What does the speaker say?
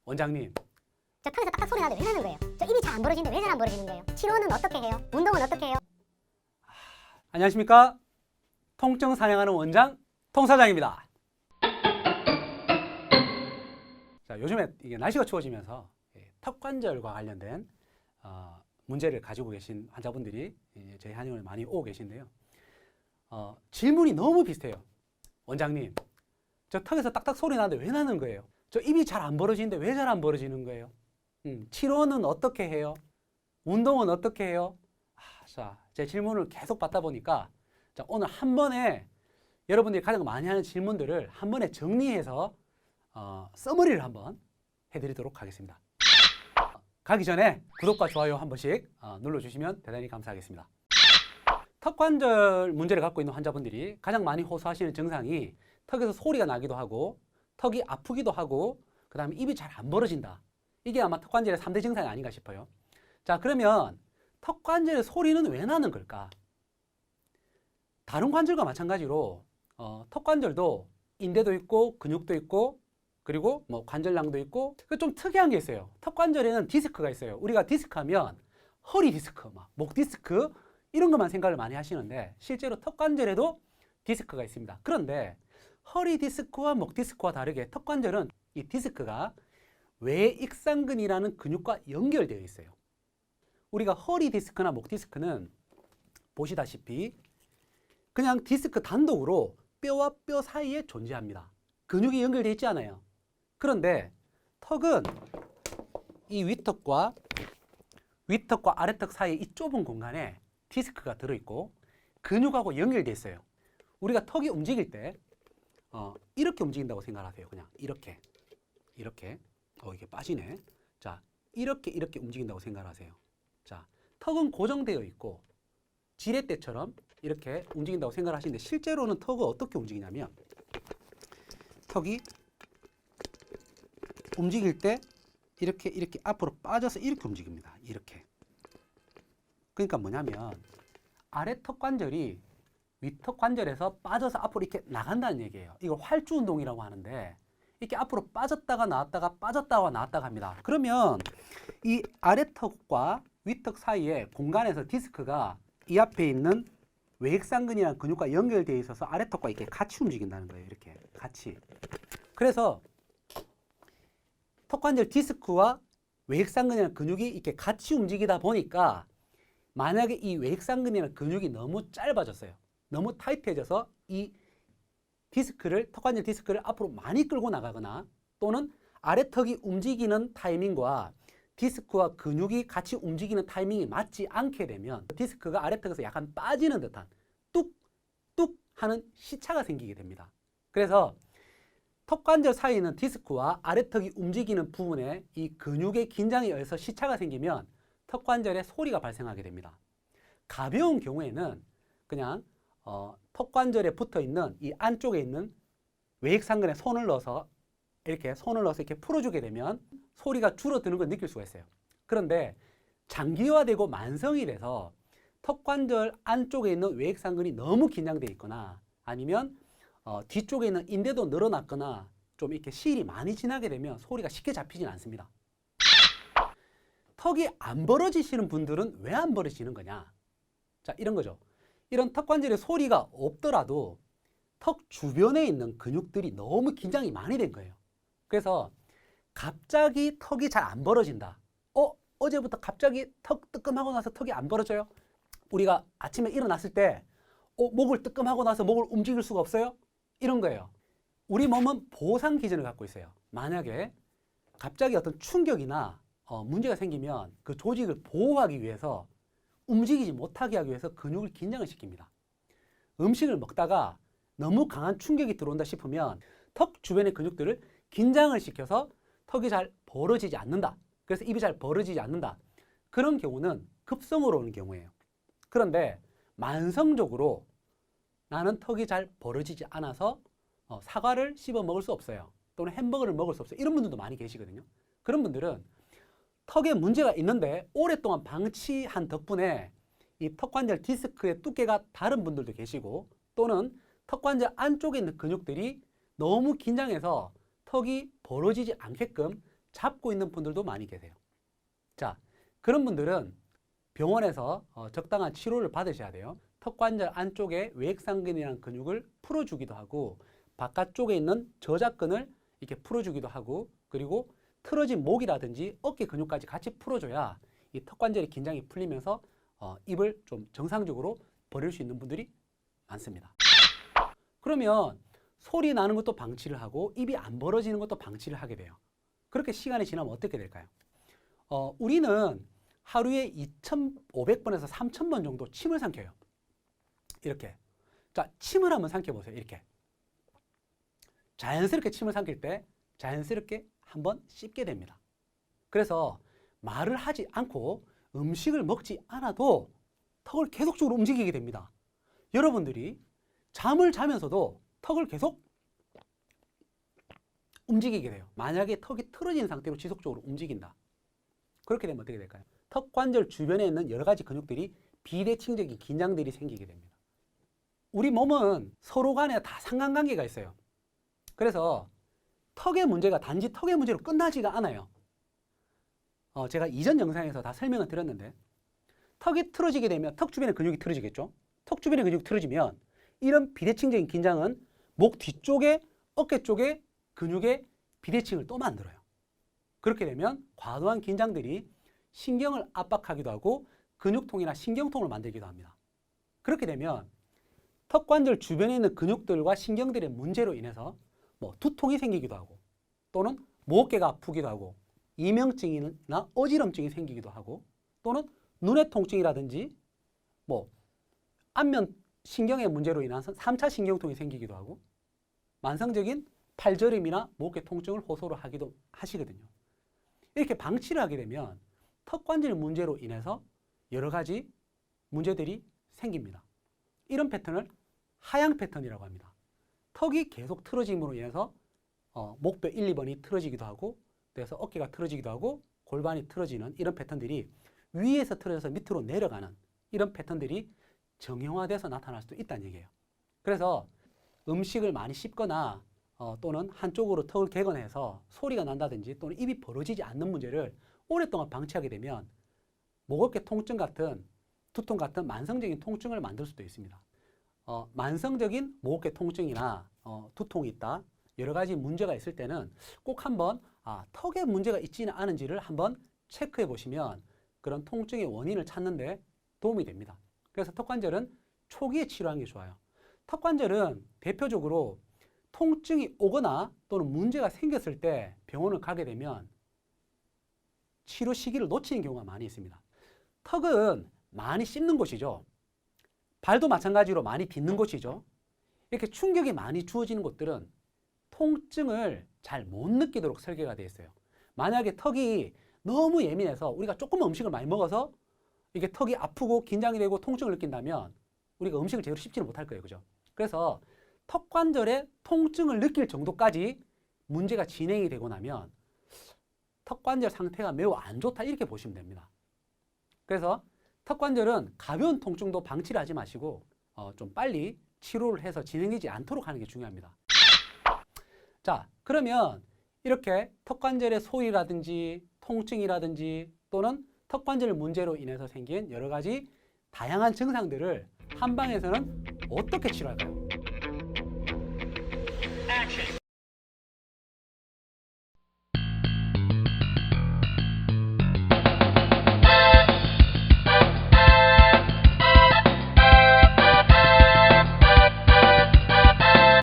원장님, 저 턱에서 딱딱 소리 나는데 왜 나는 거예요? 저 입이 잘 안 벌어지는데 왜 잘 안 벌어지는 거예요? 치료는 어떻게 해요? 운동은 어떻게 해요? 안녕하십니까? 통증 사냥하는 원장 통사장입니다. 자, 요즘에 이게 날씨가 추워지면서 턱 관절과 관련된 문제를 가지고 계신 환자분들이 저희 한의원에 많이 오고 계신데요. 질문이 너무 비슷해요. 원장님, 저 턱에서 딱딱 소리 나는데 왜 나는 거예요? 저 입이 잘 안 벌어지는데 왜 잘 안 벌어지는 거예요? 치료는 어떻게 해요? 운동은 어떻게 해요? 자, 제 질문을 계속 받다 보니까 자, 오늘 한 번에 여러분들이 가장 많이 하는 질문들을 한 번에 정리해서 서머리를 한번 해드리도록 하겠습니다. 가기 전에 구독과 좋아요 한 번씩 눌러주시면 대단히 감사하겠습니다. 턱 관절 문제를 갖고 있는 환자분들이 가장 많이 호소하시는 증상이 턱에서 소리가 나기도 하고 턱이 아프기도 하고 그 다음에 입이 잘 안 벌어진다. 이게 아마 턱 관절의 3대 증상이 아닌가 싶어요. 자, 그러면 턱 관절의 소리는 왜 나는 걸까? 다른 관절과 마찬가지로 턱 관절도 인대도 있고 근육도 있고 그리고 뭐 관절낭도 있고 좀 특이한 게 있어요. 턱 관절에는 디스크가 있어요. 우리가 디스크 하면 허리 디스크, 목 디스크 이런 것만 생각을 많이 하시는데 실제로 턱 관절에도 디스크가 있습니다. 그런데 허리 디스크와 목 디스크와 다르게 턱 관절은 이 디스크가 외익상근이라는 근육과 연결되어 있어요. 우리가 허리 디스크나 목 디스크는 보시다시피 그냥 디스크 단독으로 뼈와 뼈 사이에 존재합니다. 근육이 연결되어 있지 않아요. 그런데 턱은 이 위턱과 아래턱 사이에 이 좁은 공간에 디스크가 들어있고 근육하고 연결되어 있어요. 우리가 턱이 움직일 때 이렇게 움직인다고 생각하세요. 그냥 이렇게 이게 빠지네. 자, 이렇게 움직인다고 생각하세요. 자, 턱은 고정되어 있고 지렛대처럼 이렇게 움직인다고 생각하시는데 실제로는 턱은 어떻게 움직이냐면 턱이 움직일 때 이렇게 앞으로 빠져서 이렇게 움직입니다. 이렇게. 그러니까 뭐냐면 아래 턱 관절이 위턱 관절에서 빠져서 앞으로 이렇게 나간다는 얘기예요. 이걸 활주 운동이라고 하는데 이렇게 앞으로 빠졌다가 나왔다가 빠졌다가 나왔다가 합니다. 그러면 이 아래 턱과 위턱 사이에 공간에서 디스크가 이 앞에 있는 외액상근이라는 근육과 연결되어 있어서 아래 턱과 이렇게 같이 움직인다는 거예요. 이렇게 같이. 그래서 턱 관절 디스크와 외액상근이라는 근육이 이렇게 같이 움직이다 보니까 만약에 이 외액상근이라는 근육이 너무 짧아졌어요. 너무 타이트해져서 이 디스크를 턱 관절 디스크를 앞으로 많이 끌고 나가거나 또는 아래턱이 움직이는 타이밍과 디스크와 근육이 같이 움직이는 타이밍이 맞지 않게 되면 디스크가 아래턱에서 약간 빠지는 듯한 뚝뚝 하는 시차가 생기게 됩니다. 그래서 턱 관절 사이에 있는 디스크와 아래턱이 움직이는 부분에 이 근육의 긴장에 의해서 시차가 생기면 턱 관절에 소리가 발생하게 됩니다. 가벼운 경우에는 그냥 턱 관절에 붙어 있는 이 안쪽에 있는 외액상근에 손을 넣어서 이렇게 풀어주게 되면 소리가 줄어드는 걸 느낄 수가 있어요. 그런데 장기화되고 만성이 돼서 턱 관절 안쪽에 있는 외액상근이 너무 긴장되어 있거나 아니면 뒤쪽에 있는 인대도 늘어났거나 좀 이렇게 시일이 많이 지나게 되면 소리가 쉽게 잡히진 않습니다. 턱이 안 벌어지시는 분들은 왜 안 벌어지는 거냐? 자, 이런 거죠. 이런 턱 관절에 소리가 없더라도 턱 주변에 있는 근육들이 너무 긴장이 많이 된 거예요. 그래서 갑자기 턱이 잘 안 벌어진다. 어제부터 갑자기 턱 뜨끔하고 나서 턱이 안 벌어져요? 우리가 아침에 일어났을 때 목을 뜨끔하고 나서 목을 움직일 수가 없어요? 이런 거예요. 우리 몸은 보상 기전을 갖고 있어요. 만약에 갑자기 어떤 충격이나 문제가 생기면 그 조직을 보호하기 위해서 움직이지 못하게 하기 위해서 근육을 긴장을 시킵니다. 음식을 먹다가 너무 강한 충격이 들어온다 싶으면 턱 주변의 근육들을 긴장을 시켜서 턱이 잘 벌어지지 않는다. 그래서 입이 잘 벌어지지 않는다. 그런 경우는 급성으로 오는 경우예요. 그런데 만성적으로 나는 턱이 잘 벌어지지 않아서 사과를 씹어 먹을 수 없어요. 또는 햄버거를 먹을 수 없어요. 이런 분들도 많이 계시거든요. 그런 분들은 턱에 문제가 있는데 오랫동안 방치한 덕분에 이 턱관절 디스크의 두께가 다른 분들도 계시고 또는 턱관절 안쪽에 있는 근육들이 너무 긴장해서 턱이 벌어지지 않게끔 잡고 있는 분들도 많이 계세요. 자, 그런 분들은 병원에서 적당한 치료를 받으셔야 돼요. 턱관절 안쪽에 외액상근이라는 근육을 풀어주기도 하고 바깥쪽에 있는 저작근을 이렇게 풀어주기도 하고 그리고 틀어진 목이라든지 어깨 근육까지 같이 풀어줘야 이 턱관절의 긴장이 풀리면서 입을 좀 정상적으로 벌일 수 있는 분들이 많습니다. 그러면 소리 나는 것도 방치를 하고 입이 안 벌어지는 것도 방치를 하게 돼요. 그렇게 시간이 지나면 어떻게 될까요? 우리는 하루에 2,500번에서 3,000번 정도 침을 삼켜요. 이렇게. 자, 침을 한번 삼켜보세요. 이렇게. 자연스럽게 침을 삼킬 때 자연스럽게 한번 씹게 됩니다. 그래서 말을 하지 않고 음식을 먹지 않아도 턱을 계속적으로 움직이게 됩니다. 여러분들이 잠을 자면서도 턱을 계속 움직이게 돼요. 만약에 턱이 틀어진 상태로 지속적으로 움직인다. 그렇게 되면 어떻게 될까요? 턱 관절 주변에 있는 여러 가지 근육들이 비대칭적인 긴장들이 생기게 됩니다. 우리 몸은 서로 간에 다 상관관계가 있어요. 그래서 턱의 문제가 단지 턱의 문제로 끝나지가 않아요. 제가 이전 영상에서 다 설명을 드렸는데 턱이 틀어지게 되면 턱 주변의 근육이 틀어지겠죠. 턱 주변의 근육이 틀어지면 이런 비대칭적인 긴장은 목 뒤쪽에 어깨 쪽에 근육의 비대칭을 또 만들어요. 그렇게 되면 과도한 긴장들이 신경을 압박하기도 하고 근육통이나 신경통을 만들기도 합니다. 그렇게 되면 턱관절 주변에 있는 근육들과 신경들의 문제로 인해서 두통이 생기기도 하고 또는 목어깨가 아프기도 하고 이명증이나 어지럼증이 생기기도 하고 또는 눈의 통증이라든지 안면 신경의 문제로 인해서 3차 신경통이 생기기도 하고 만성적인 팔저림이나 목의 통증을 호소를 하기도 하시거든요. 이렇게 방치를 하게 되면 턱관절 문제로 인해서 여러 가지 문제들이 생깁니다. 이런 패턴을 하향 패턴이라고 합니다. 턱이 계속 틀어짐으로 인해서 목뼈 1, 2번이 틀어지기도 하고 그래서 어깨가 틀어지기도 하고 골반이 틀어지는 이런 패턴들이 위에서 틀어져서 밑으로 내려가는 이런 패턴들이 정형화돼서 나타날 수도 있다는 얘기예요. 그래서 음식을 많이 씹거나 또는 한쪽으로 턱을 개건해서 소리가 난다든지 또는 입이 벌어지지 않는 문제를 오랫동안 방치하게 되면 목어깨 통증 같은 두통 같은 만성적인 통증을 만들 수도 있습니다. 만성적인 목어깨 통증이나 두통이 있다, 여러 가지 문제가 있을 때는 꼭 한번 턱에 문제가 있지는 않은지를 한번 체크해 보시면 그런 통증의 원인을 찾는 데 도움이 됩니다. 그래서 턱관절은 초기에 치료하는 게 좋아요. 턱관절은 대표적으로 통증이 오거나 또는 문제가 생겼을 때 병원을 가게 되면 치료 시기를 놓치는 경우가 많이 있습니다. 턱은 많이 씹는 곳이죠. 발도 마찬가지로 많이 딛는 곳이죠. 이렇게 충격이 많이 주어지는 곳들은 통증을 잘 못 느끼도록 설계가 되어 있어요. 만약에 턱이 너무 예민해서 우리가 조금만 음식을 많이 먹어서 이게 턱이 아프고 긴장이 되고 통증을 느낀다면 우리가 음식을 제대로 씹지는 못할 거예요. 그죠? 그래서 턱관절에 통증을 느낄 정도까지 문제가 진행이 되고 나면 턱관절 상태가 매우 안 좋다 이렇게 보시면 됩니다. 그래서 턱관절은 가벼운 통증도 방치를 하지 마시고 좀 빨리 치료를 해서 진행되지 않도록 하는 게 중요합니다. 자, 그러면 이렇게 턱관절의 소리라든지 통증이라든지 또는 턱관절 문제로 인해서 생긴 여러 가지 다양한 증상들을 한방에서는 어떻게 치료할까요? Action.